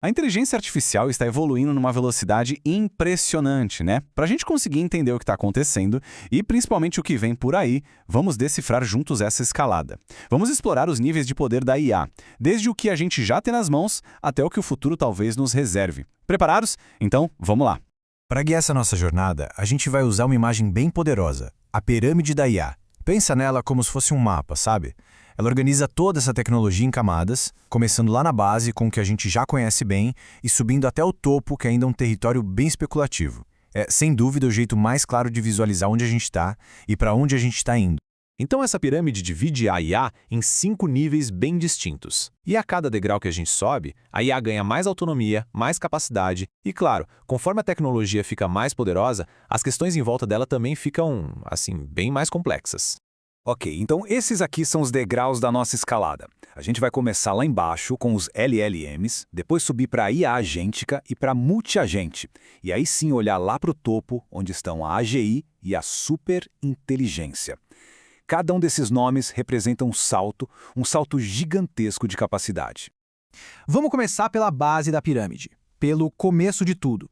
A inteligência artificial está evoluindo numa velocidade impressionante, né? Para a gente conseguir entender o que está acontecendo e principalmente o que vem por aí, vamos decifrar juntos essa escalada. Vamos explorar os níveis de poder da IA, desde o que a gente já tem nas mãos até o que o futuro talvez nos reserve. Preparados? Então, vamos lá. Para guiar essa nossa jornada, a gente vai usar uma imagem bem poderosa, a pirâmide da IA. Pensa nela como se fosse um mapa, sabe? Ela organiza toda essa tecnologia em camadas, começando lá na base com o que a gente já conhece bem e subindo até o topo, que ainda é um território bem especulativo. É, sem dúvida, o jeito mais claro de visualizar onde a gente está e para onde a gente está indo. Então essa pirâmide divide a IA em 5 níveis bem distintos. E a cada degrau que a gente sobe, a IA ganha mais autonomia, mais capacidade e, claro, conforme a tecnologia fica mais poderosa, as questões em volta dela também ficam, assim, bem mais complexas. Ok, então esses aqui são os degraus da nossa escalada. A gente vai começar lá embaixo com os LLMs, depois subir para a IA agêntica e para a multiagente. E aí sim olhar lá para o topo, onde estão a AGI e a superinteligência. Cada um desses nomes representa um salto gigantesco de capacidade. Vamos começar pela base da pirâmide, pelo começo de tudo.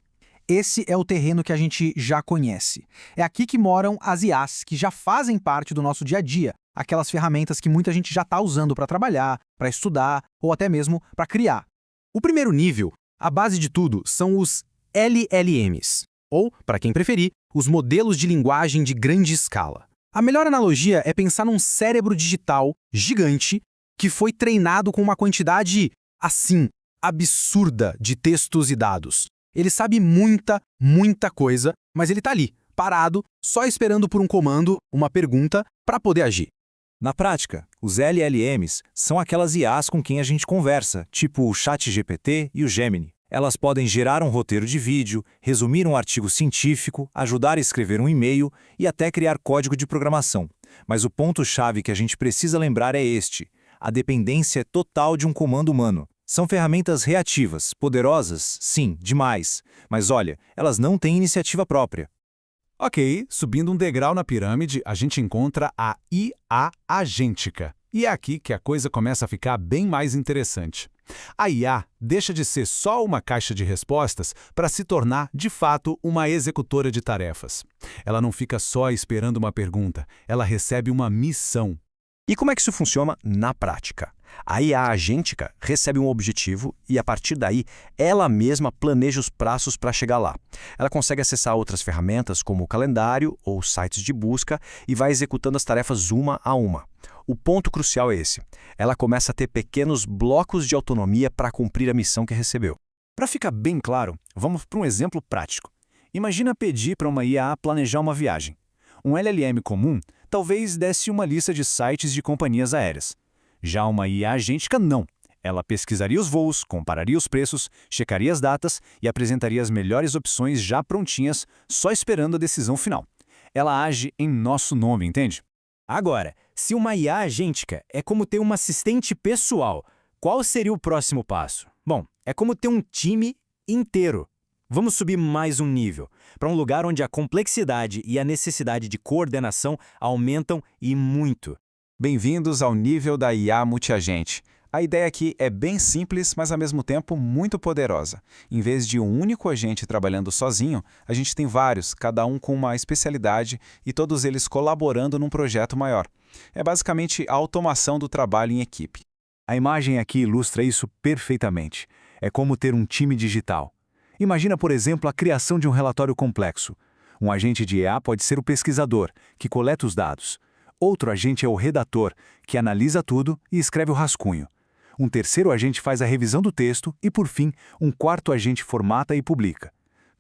Esse é o terreno que a gente já conhece. É aqui que moram as IAs, que já fazem parte do nosso dia a dia, aquelas ferramentas que muita gente já está usando para trabalhar, para estudar ou até mesmo para criar. O primeiro nível, a base de tudo, são os LLMs, ou, para quem preferir, os modelos de linguagem de grande escala. A melhor analogia é pensar num cérebro digital gigante que foi treinado com uma quantidade, assim, absurda de textos e dados. Ele sabe muita coisa, mas ele está ali, parado, só esperando por um comando, uma pergunta, para poder agir. Na prática, os LLMs são aquelas IAs com quem a gente conversa, tipo o ChatGPT e o Gemini. Elas podem gerar um roteiro de vídeo, resumir um artigo científico, ajudar a escrever um e-mail e até criar código de programação. Mas o ponto-chave que a gente precisa lembrar é este: a dependência é total de um comando humano. São ferramentas reativas, poderosas, sim, demais. Mas olha, elas não têm iniciativa própria. Ok, subindo um degrau na pirâmide, a gente encontra a IA agêntica. E é aqui que a coisa começa a ficar bem mais interessante. A IA deixa de ser só uma caixa de respostas para se tornar, de fato, uma executora de tarefas. Ela não fica só esperando uma pergunta, ela recebe uma missão. E como é que isso funciona na prática? A IA agêntica recebe um objetivo e, a partir daí, ela mesma planeja os prazos para chegar lá. Ela consegue acessar outras ferramentas, como o calendário ou sites de busca, e vai executando as tarefas uma a uma. O ponto crucial é esse: ela começa a ter pequenos blocos de autonomia para cumprir a missão que recebeu. Para ficar bem claro, vamos para um exemplo prático. Imagina pedir para uma IA planejar uma viagem. Um LLM comum talvez desse uma lista de sites de companhias aéreas. Já uma IA agêntica, não. Ela pesquisaria os voos, compararia os preços, checaria as datas e apresentaria as melhores opções já prontinhas, só esperando a decisão final. Ela age em nosso nome, entende? Agora, se uma IA agêntica é como ter um assistente pessoal, qual seria o próximo passo? Bom, é como ter um time inteiro. Vamos subir mais um nível, para um lugar onde a complexidade e a necessidade de coordenação aumentam e muito. Bem-vindos ao nível da IA multiagente. A ideia aqui é bem simples, mas ao mesmo tempo muito poderosa. Em vez de um único agente trabalhando sozinho, a gente tem vários, cada um com uma especialidade e todos eles colaborando num projeto maior. É basicamente a automação do trabalho em equipe. A imagem aqui ilustra isso perfeitamente. É como ter um time digital. Imagina, por exemplo, a criação de um relatório complexo. Um agente de IA pode ser o pesquisador, que coleta os dados. Outro agente é o redator, que analisa tudo e escreve o rascunho. Um terceiro agente faz a revisão do texto e, por fim, um quarto agente formata e publica.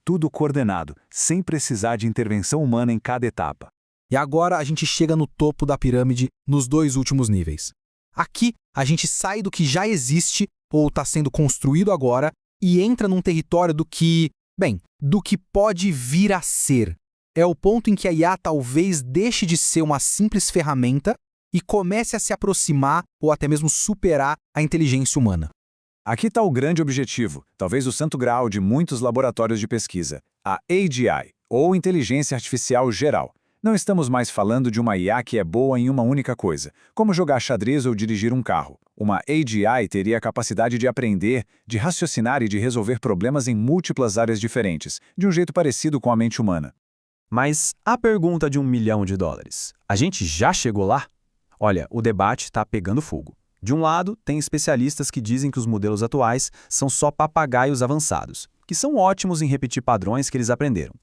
Tudo coordenado, sem precisar de intervenção humana em cada etapa. E agora a gente chega no topo da pirâmide, nos dois últimos níveis. Aqui, a gente sai do que já existe ou está sendo construído agora e entra num território do que pode vir a ser. É o ponto em que a IA talvez deixe de ser uma simples ferramenta e comece a se aproximar ou até mesmo superar a inteligência humana. Aqui está o grande objetivo, talvez o santo graal de muitos laboratórios de pesquisa, a AGI, ou Inteligência Artificial Geral. Não estamos mais falando de uma IA que é boa em uma única coisa, como jogar xadrez ou dirigir um carro. Uma AGI teria a capacidade de aprender, de raciocinar e de resolver problemas em múltiplas áreas diferentes, de um jeito parecido com a mente humana. Mas a pergunta de $1 milhão, a gente já chegou lá? Olha, o debate está pegando fogo. De um lado, tem especialistas que dizem que os modelos atuais são só papagaios avançados, que são ótimos em repetir padrões que eles aprenderam.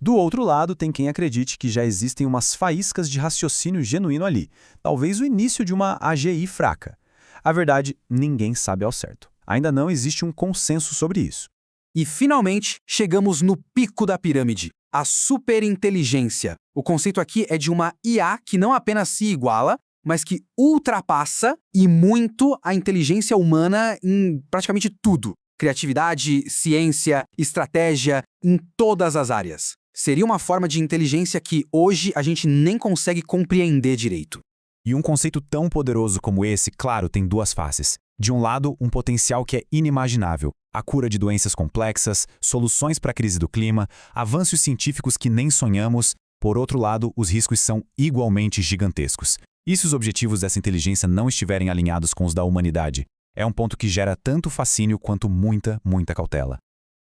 Do outro lado, tem quem acredite que já existem umas faíscas de raciocínio genuíno ali, talvez o início de uma AGI fraca. A verdade, ninguém sabe ao certo. Ainda não existe um consenso sobre isso. E, finalmente, chegamos no pico da pirâmide, a superinteligência. O conceito aqui é de uma IA que não apenas se iguala, mas que ultrapassa e muito a inteligência humana em praticamente tudo. Criatividade, ciência, estratégia, em todas as áreas. Seria uma forma de inteligência que hoje a gente nem consegue compreender direito. E um conceito tão poderoso como esse, claro, tem duas faces. De um lado, um potencial que é inimaginável. A cura de doenças complexas, soluções para a crise do clima, avanços científicos que nem sonhamos. Por outro lado, os riscos são igualmente gigantescos. E se os objetivos dessa inteligência não estiverem alinhados com os da humanidade? É um ponto que gera tanto fascínio quanto muita cautela.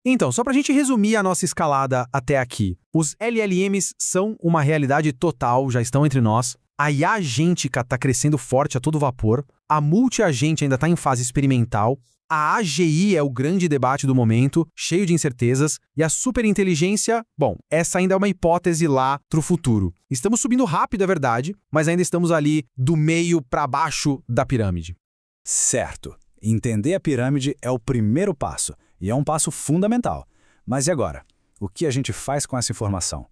Então, só para a gente resumir a nossa escalada até aqui, os LLMs são uma realidade total, já estão entre nós. A IA agêntica está crescendo forte a todo vapor. A multiagente ainda está em fase experimental. A AGI é o grande debate do momento, cheio de incertezas. E a superinteligência, bom, essa ainda é uma hipótese lá para o futuro. Estamos subindo rápido, é verdade, mas ainda estamos ali do meio para baixo da pirâmide. Certo. Entender a pirâmide é o primeiro passo, e é um passo fundamental. Mas e agora? O que a gente faz com essa informação?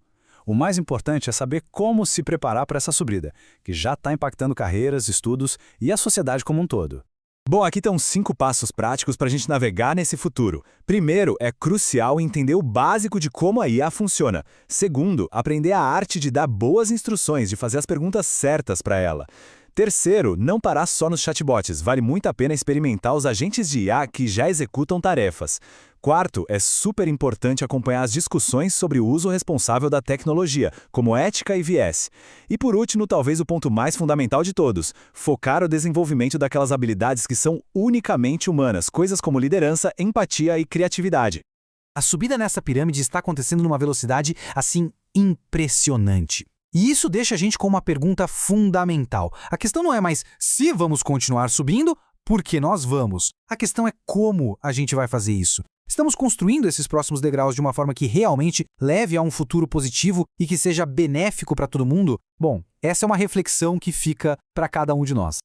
O mais importante é saber como se preparar para essa subida, que já está impactando carreiras, estudos e a sociedade como um todo. Bom, aqui estão 5 passos práticos para a gente navegar nesse futuro. Primeiro, é crucial entender o básico de como a IA funciona. Segundo, aprender a arte de dar boas instruções, de fazer as perguntas certas para ela. Terceiro, não parar só nos chatbots, vale muito a pena experimentar os agentes de IA que já executam tarefas. Quarto, é super importante acompanhar as discussões sobre o uso responsável da tecnologia, como ética e viés. E por último, talvez o ponto mais fundamental de todos, focar o desenvolvimento daquelas habilidades que são unicamente humanas, coisas como liderança, empatia e criatividade. A subida nessa pirâmide está acontecendo numa velocidade, assim, impressionante. E isso deixa a gente com uma pergunta fundamental. A questão não é mais se vamos continuar subindo, porque nós vamos. A questão é como a gente vai fazer isso. Estamos construindo esses próximos degraus de uma forma que realmente leve a um futuro positivo e que seja benéfico para todo mundo? Bom, essa é uma reflexão que fica para cada um de nós.